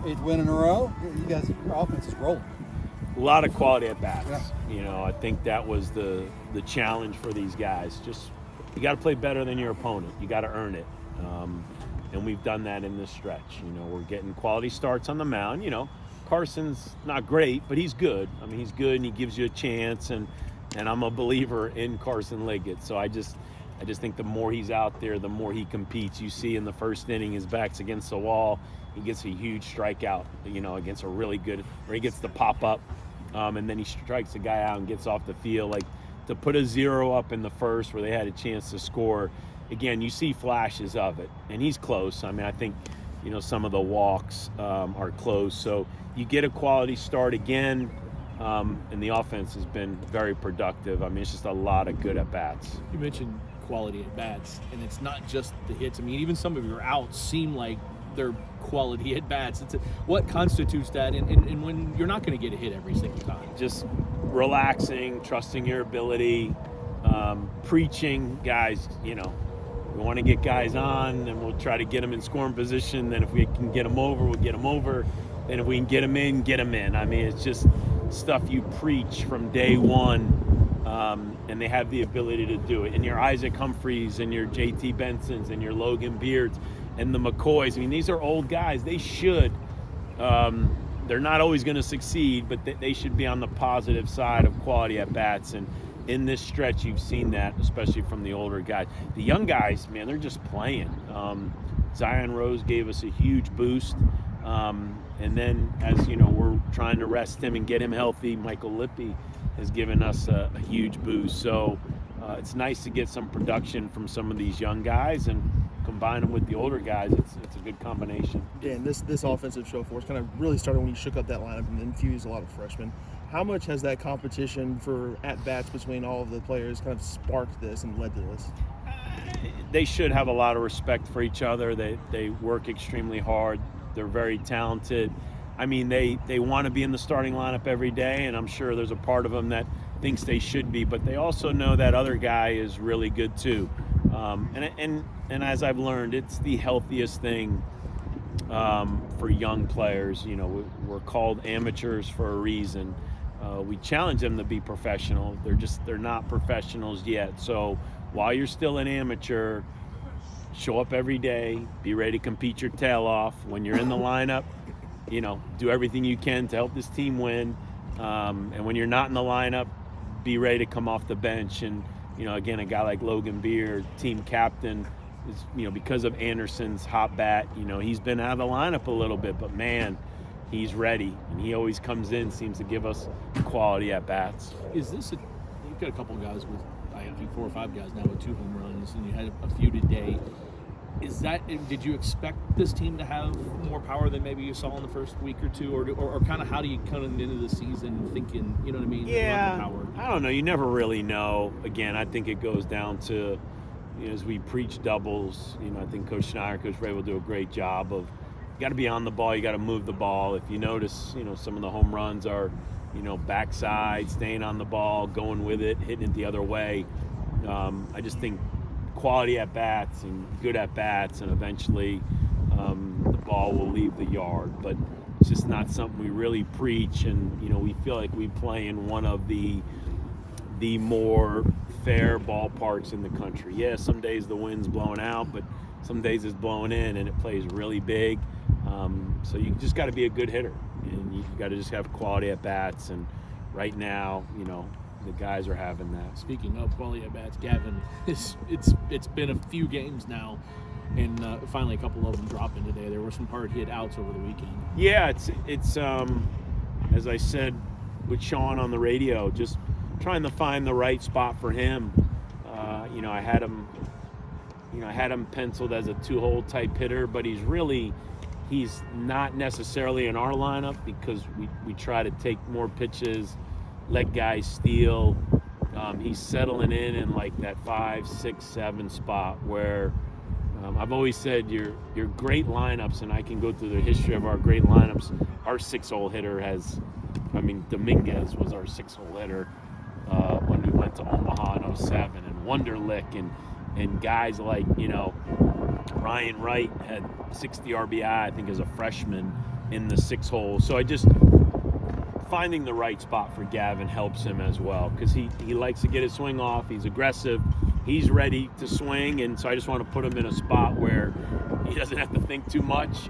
8th win in a row. You guys, your offense is rolling. A lot of quality at bats. Yeah. You know, I think that was the challenge for these guys. Just you got to play better than your opponent. You got to earn it, and we've done that in this stretch. You know, we're getting quality starts on the mound. You know, Carson's not great, but he's good. I mean, he's good and he gives you a chance. And I'm a believer in Carson Liggett. So I just think the more he's out there, the more he competes. You see in the first inning, his back's against the wall. He gets a huge strikeout, you know, against a really good, or he gets the pop up, and then he strikes the guy out and gets off the field. Like, to put a 0 up in the first where they had a chance to score, again, you see flashes of it, and he's close. I mean, I think, you know, some of the walks are close. So you get a quality start again, and the offense has been very productive. I mean, it's just a lot of good at-bats. You mentioned quality at-bats, and it's not just the hits. I mean, even some of your outs seem like they're quality at-bats. What constitutes that, and when you're not going to get a hit every single time? Just relaxing, trusting your ability, preaching guys. You know, we want to get guys on, and we'll try to get them in scoring position. Then if we can get them over, we'll get them over. Then if we can get them in, get them in. I mean, it's just stuff you preach from day one, and they have the ability to do it. And your Isaac Humphreys and your JT Bensons and your Logan Beards and the McCoys. I mean, these are old guys. They should. They're not always going to succeed, but they should be on the positive side of quality at bats. And in this stretch, you've seen that, especially from the older guys. The young guys, man, they're just playing. Zion Rose gave us a huge boost. And then, as you know, we're trying to rest him and get him healthy. Michael Lippy has given us a huge boost. So it's nice to get some production from some of these young guys and combine them with the older guys. It's a good combination. Yeah, and this offensive show force kind of really started when you shook up that lineup and infused a lot of freshmen. How much has that competition for at-bats between all of the players kind of sparked this and led to this? They should have a lot of respect for each other. They work extremely hard. They're very talented. I mean, they want to be in the starting lineup every day, and I'm sure there's a part of them that thinks they should be, but they also know that other guy is really good too. And as I've learned, it's the healthiest thing for young players. You know, we're called amateurs for a reason. We challenge them to be professional. They're not professionals yet. So while you're still an amateur, show up every day, be ready to compete your tail off. When you're in the lineup, you know, do everything you can to help this team win. And when you're not in the lineup, be ready to come off the bench. And, you know, again, a guy like Logan Beard, team captain, is, you know, because of Anderson's hot bat, you know, he's been out of the lineup a little bit, but man, he's ready. And he always comes in, seems to give us quality at bats. Is this you've got a couple of guys with, I think 4 or 5 guys now with 2 home runs, and you had a few today. Did you expect this team to have more power than maybe you saw in the first week or two, or kind of how do you come into the season thinking, you know what I mean? Yeah, power? I don't know. You never really know. Again, I think it goes down to, you know, as we preach doubles, you know, I think Coach Schneider, Coach Ray will do a great job of, you got to be on the ball, you got to move the ball. If you notice, you know, some of the home runs are, you know, backside, staying on the ball, going with it, hitting it the other way. I just think quality at bats and good at bats, and eventually the ball will leave the yard. But it's just not something we really preach, and you know, we feel like we play in one of the more fair ballparks in the country. Yeah, some days the wind's blowing out, but some days it's blowing in, and it plays really big. So you just got to be a good hitter, and you got to just have quality at bats. And right now, you know, the guys are having that. Speaking of quality at bats, Gavin, it's been a few games now, and finally a couple of them dropping today. There were some hard hit outs over the weekend. Yeah, it's as I said with Sean on the radio, just trying to find the right spot for him. You know, I had him penciled as a 2-hole type hitter, but he's not necessarily in our lineup because we try to take more pitches, let guys steal. He's settling in like that 5, 6, 7 spot where I've always said your great lineups, and I can go through the history of our great lineups. Our 6-hole hitter Dominguez was our 6-hole hitter when we went to Omaha in 07, and Wonderlick and guys like, you know, Ryan Wright had 60 RBI, I think, as a freshman. in the 6 hole. So finding the right spot for Gavin helps him as well, because he likes to get his swing off. He's aggressive. He's ready to swing, and so I just want to put him in a spot where he doesn't have to think too much.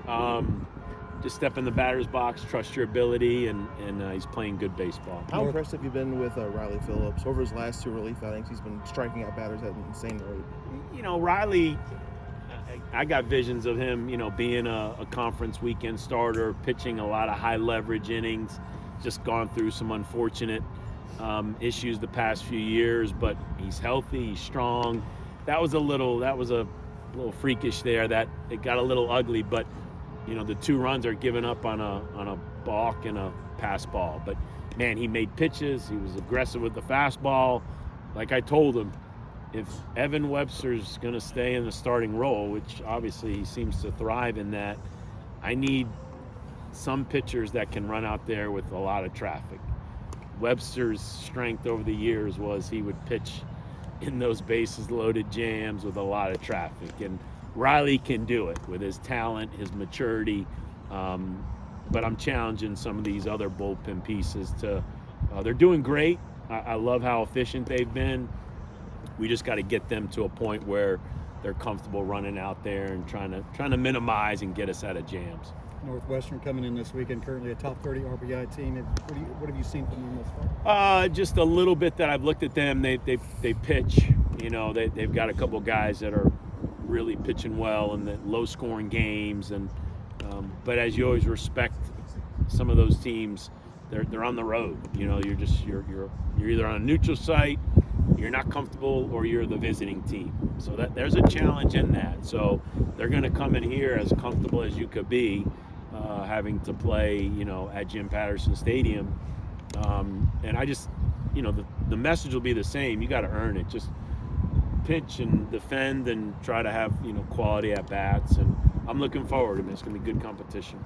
Just step in the batter's box, trust your ability, and he's playing good baseball. How impressed have you been with Riley Phillips? Over his last 2 relief outings, he's been striking out batters at an insane rate. You know, Riley, I got visions of him, you know, being a conference weekend starter, pitching a lot of high leverage innings, just gone through some unfortunate issues the past few years, but he's healthy, he's strong. That was a little freakish there. That it got a little ugly, but you know, the 2 runs are given up on a balk and a pass ball. But man, he made pitches. He was aggressive with the fastball. Like I told him, if Evan Webster's going to stay in the starting role, which obviously he seems to thrive in that, I need some pitchers that can run out there with a lot of traffic. Webster's strength over the years was he would pitch in those bases loaded jams with a lot of traffic, and Riley can do it with his talent, his maturity, but I'm challenging some of these other bullpen pieces to they're doing great. I love how efficient they've been. We just got to get them to a point where they're comfortable running out there and trying to minimize and get us out of jams. Northwestern coming in this weekend, currently a top 30 RBI team. What have you seen from them thus far? Just a little bit that I've looked at them. They pitch. You know, they've got a couple guys that are really pitching well in the low-scoring games, and but as you always respect some of those teams, they're on the road. You know, you're either on a neutral site, you're not comfortable, or you're the visiting team. So there's a challenge in that. So they're going to come in here as comfortable as you could be, having to play, you know, at Jim Patterson Stadium. And I just, you know, the message will be the same. You got to earn it. Just pitch and defend and try to have, you know, quality at bats. And I'm looking forward to it. It's going to be good competition.